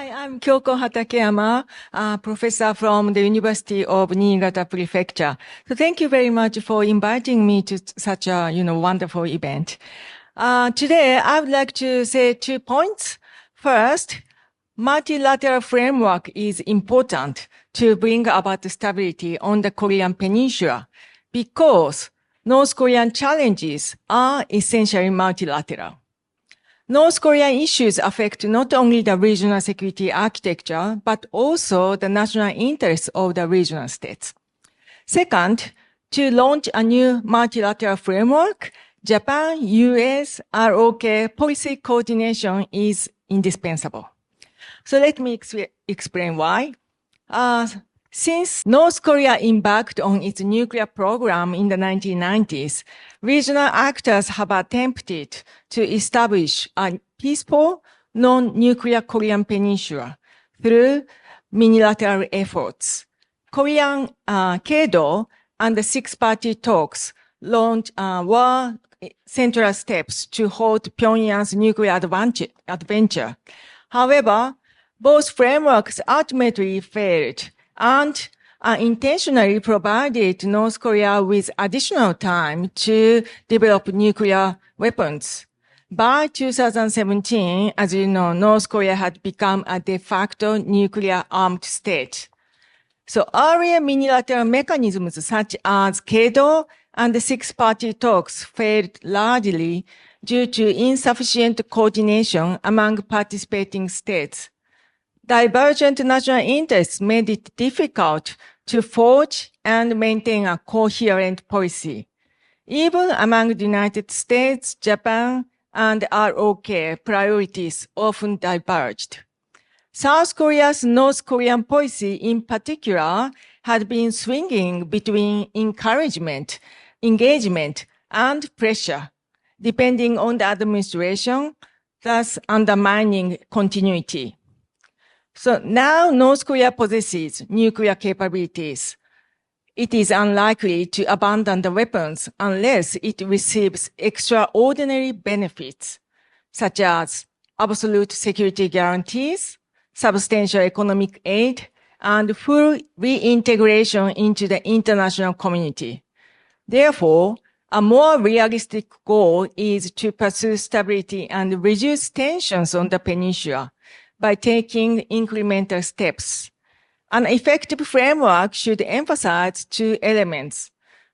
Hi, I'm Kyoko Hatakeyama, professor from the University of Niigata Prefecture. So thank you very much for inviting me to such a, wonderful event. Today, I would like to say 2 points. First, multilateral framework is important to bring about stability on the Korean Peninsula because North Korean challenges are essentially multilateral. North Korean issues affect not only the regional security architecture, but also the national interests of the regional states. Second, to launch a new multilateral framework, Japan, US, ROK policy coordination is indispensable. So let me explain why. Since North Korea embarked on its nuclear program in the 1990s, regional actors have attempted to establish a peaceful, non-nuclear Korean peninsula through unilateral efforts. Korean KEDO and the six-party talks were central steps to halt Pyongyang's nuclear adventure. However, both frameworks ultimately failed and intentionally provided North Korea with additional time to develop nuclear weapons. By 2017, as you know, North Korea had become a de facto nuclear armed state. So earlier unilateral mechanisms such as KEDO and the six-party talks failed largely due to insufficient coordination among participating states. Divergent national interests made it difficult to forge and maintain a coherent policy. Even among the United States, Japan, and ROK, priorities often diverged. South Korea's North Korean policy in particular had been swinging between encouragement, engagement, and pressure, depending on the administration, thus undermining continuity. So now North Korea possesses nuclear capabilities. It is unlikely to abandon the weapons unless it receives extraordinary benefits, such as absolute security guarantees, substantial economic aid, and full reintegration into the international community. Therefore, a more realistic goal is to pursue stability and reduce tensions on the peninsula by taking incremental steps. An effective framework should emphasize 2 elements: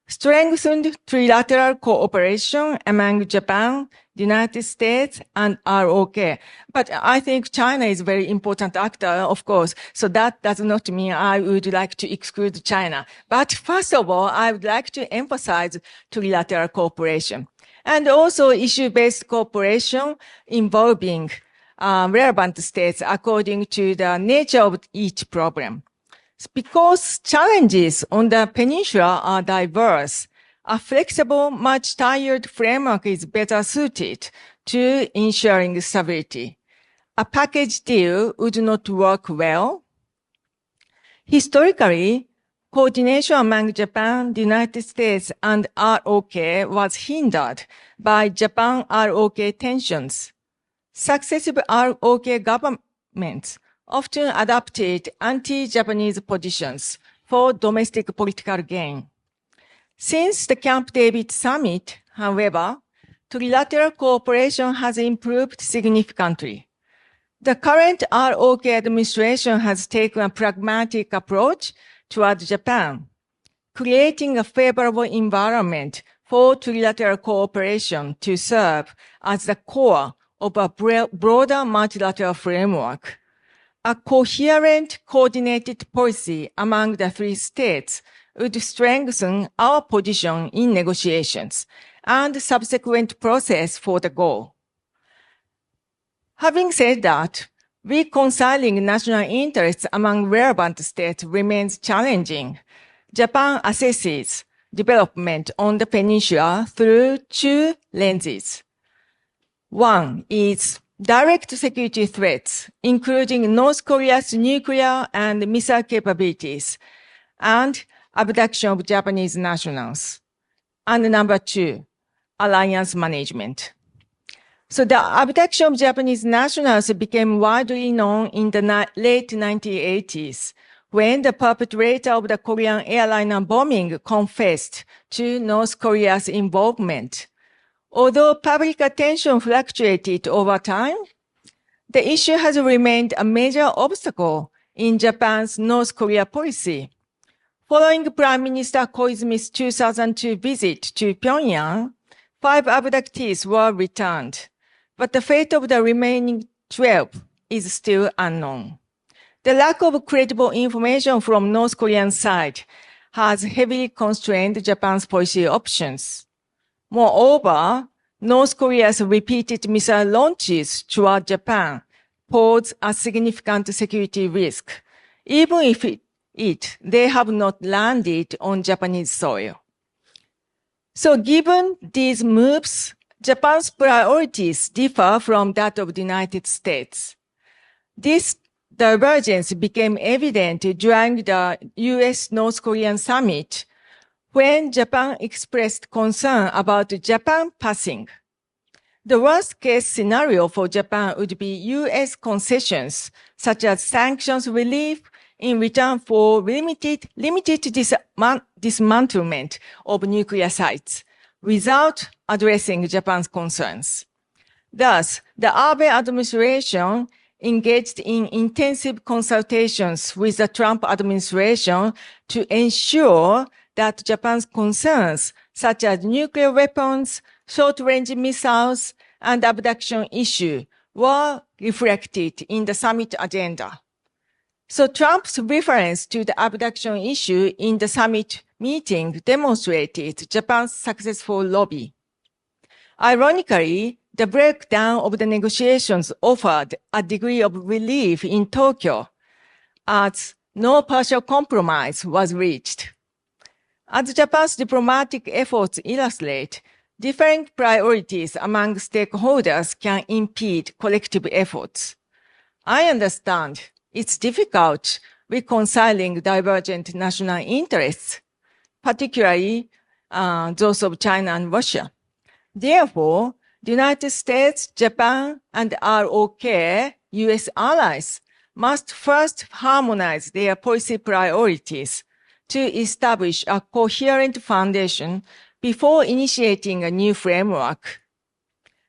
strengthened trilateral cooperation among Japan, the United States, and ROK. But I think China is a very important actor, of course, so that does not mean I would like to exclude China. But first of all, I would like to emphasize trilateral cooperation and also issue-based cooperation involving relevant states according to the nature of each problem. Because challenges on the peninsula are diverse, a flexible, much-tiered framework is better suited to ensuring stability. A package deal would not work well. Historically, coordination among Japan, the United States, and ROK was hindered by Japan-ROK tensions. Successive ROK governments often adopted anti-Japanese positions for domestic political gain. Since the Camp David summit, however, trilateral cooperation has improved significantly. The current ROK administration has taken a pragmatic approach toward Japan, creating a favorable environment for trilateral cooperation to serve as the core of a broader multilateral framework. A coherent, coordinated policy among the 3 states would strengthen our position in negotiations and subsequent process for the goal. Having said that, reconciling national interests among relevant states remains challenging. Japan assesses development on the peninsula through 2 lenses. One is direct security threats, including North Korea's nuclear and missile capabilities, and abduction of Japanese nationals. And number 2, alliance management. So the abduction of Japanese nationals became widely known in the late 1980s, when the perpetrator of the Korean airliner bombing confessed to North Korea's involvement. Although public attention fluctuated over time, the issue has remained a major obstacle in Japan's North Korea policy. Following Prime Minister Koizumi's 2002 visit to Pyongyang, 5 abductees were returned, but the fate of the remaining 12 is still unknown. The lack of credible information from North Korean side has heavily constrained Japan's policy options. Moreover, North Korea's repeated missile launches toward Japan pose a significant security risk, even if they have not landed on Japanese soil. So given these moves, Japan's priorities differ from that of the United States. This divergence became evident during the U.S.-North Korean summit when Japan expressed concern about Japan passing. The worst-case scenario for Japan would be U.S. concessions, such as sanctions relief in return for limited dismantlement of nuclear sites, without addressing Japan's concerns. Thus, the Abe administration engaged in intensive consultations with the Trump administration to ensure that Japan's concerns, such as nuclear weapons, short-range missiles, and abduction issue, were reflected in the summit agenda. So Trump's reference to the abduction issue in the summit meeting demonstrated Japan's successful lobby. Ironically, the breakdown of the negotiations offered a degree of relief in Tokyo, as no partial compromise was reached. As Japan's diplomatic efforts illustrate, differing priorities among stakeholders can impede collective efforts. I understand it's difficult reconciling divergent national interests, particularly those of China and Russia. Therefore, the United States, Japan, and ROK-U.S allies must first harmonize their policy priorities to establish a coherent foundation before initiating a new framework.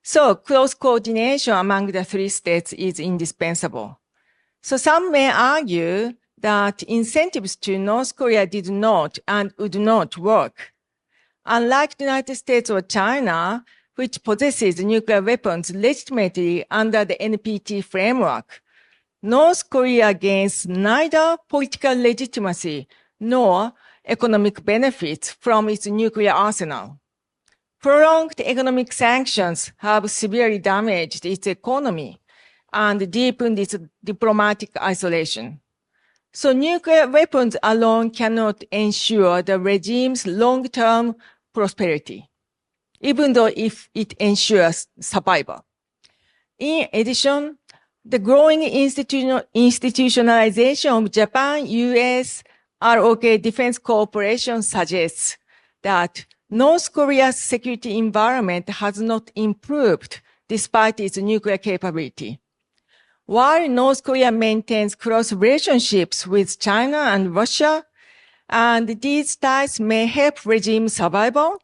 So close coordination among the 3 states is indispensable. So some may argue that incentives to North Korea did not and would not work. Unlike the United States or China, which possesses nuclear weapons legitimately under the NPT framework, North Korea gains neither political legitimacy nor economic benefits from its nuclear arsenal. Prolonged economic sanctions have severely damaged its economy and deepened its diplomatic isolation. So nuclear weapons alone cannot ensure the regime's long-term prosperity, even though if it ensures survival. In addition, the growing institutionalization of Japan-US ROK defense cooperation suggests that North Korea's security environment has not improved despite its nuclear capability. While North Korea maintains close relationships with China and Russia, and these ties may help regime survival,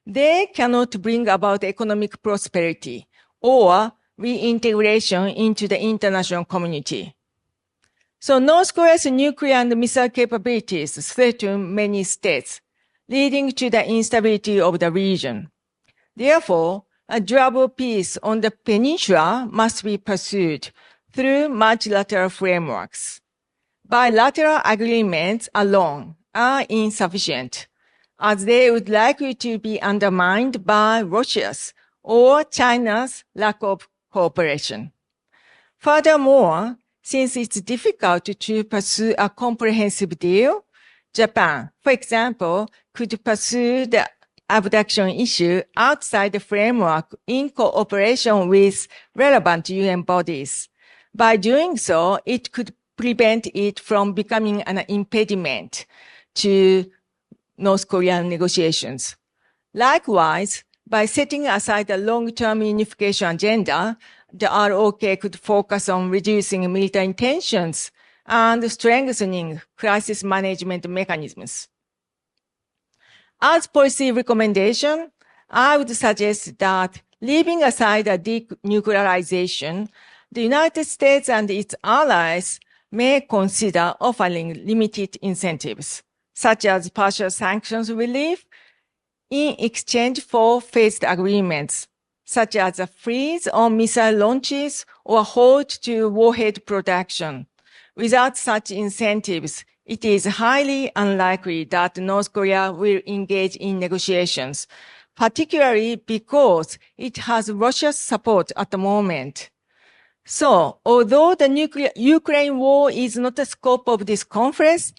they cannot bring about economic prosperity or reintegration into the international community. So North Korea's nuclear and missile capabilities threaten many states, leading to the instability of the region. Therefore, a durable peace on the peninsula must be pursued through multilateral frameworks. Bilateral agreements alone are insufficient, as they would likely to be undermined by Russia's or China's lack of cooperation. Furthermore, since it's difficult to pursue a comprehensive deal, Japan, for example, could pursue the abduction issue outside the framework in cooperation with relevant UN bodies. By doing so, it could prevent it from becoming an impediment to North Korean negotiations. Likewise, by setting aside a long-term unification agenda, the ROK could focus on reducing military tensions and strengthening crisis management mechanisms. As policy recommendation, I would suggest that leaving aside a denuclearization, the United States and its allies may consider offering limited incentives, such as partial sanctions relief, in exchange for phased agreements, such as a freeze on missile launches or halt to warhead production. Without such incentives, it is highly unlikely that North Korea will engage in negotiations, particularly because it has Russia's support at the moment. So, although the Ukraine war is not the scope of this conference,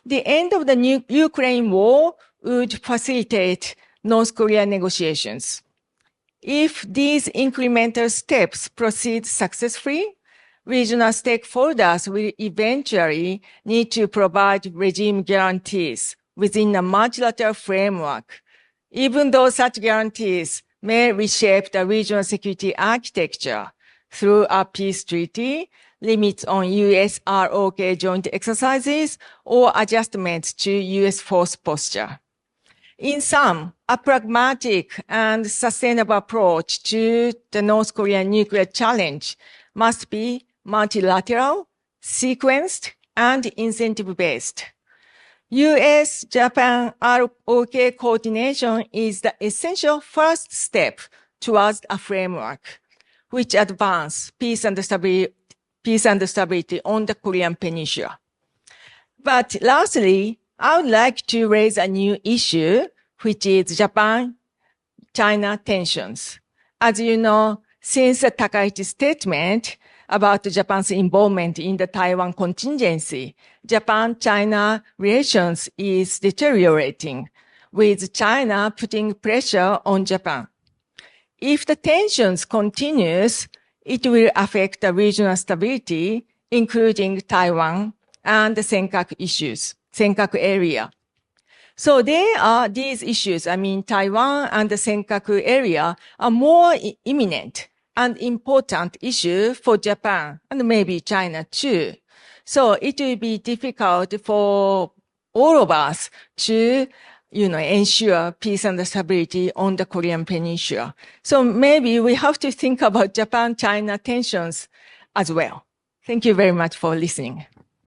the end of the Ukraine war would facilitate North Korea negotiations. If these incremental steps proceed successfully, regional stakeholders will eventually need to provide regime guarantees within a multilateral framework, even though such guarantees may reshape the regional security architecture through a peace treaty, limits on U.S. ROK joint exercises, or adjustments to U.S. force posture. In sum, a pragmatic and sustainable approach to the North Korean nuclear challenge must be multilateral, sequenced, and incentive-based. U.S.-Japan ROK coordination is the essential first step towards a framework which advances peace and stability on the Korean Peninsula. But lastly, I would like to raise a new issue, which is Japan-China tensions. As you know, since the Takaichi statement about Japan's involvement in the Taiwan contingency, Japan-China relations is deteriorating, with China putting pressure on Japan. If the tensions continues, it will affect the regional stability, including Taiwan and the Senkaku area. So these issues, Taiwan and the Senkaku area are more imminent and important issue for Japan and maybe China too. So it will be difficult for all of us to ensure peace and stability on the Korean Peninsula. So maybe we have to think about Japan-China tensions as well. Thank you very much for listening.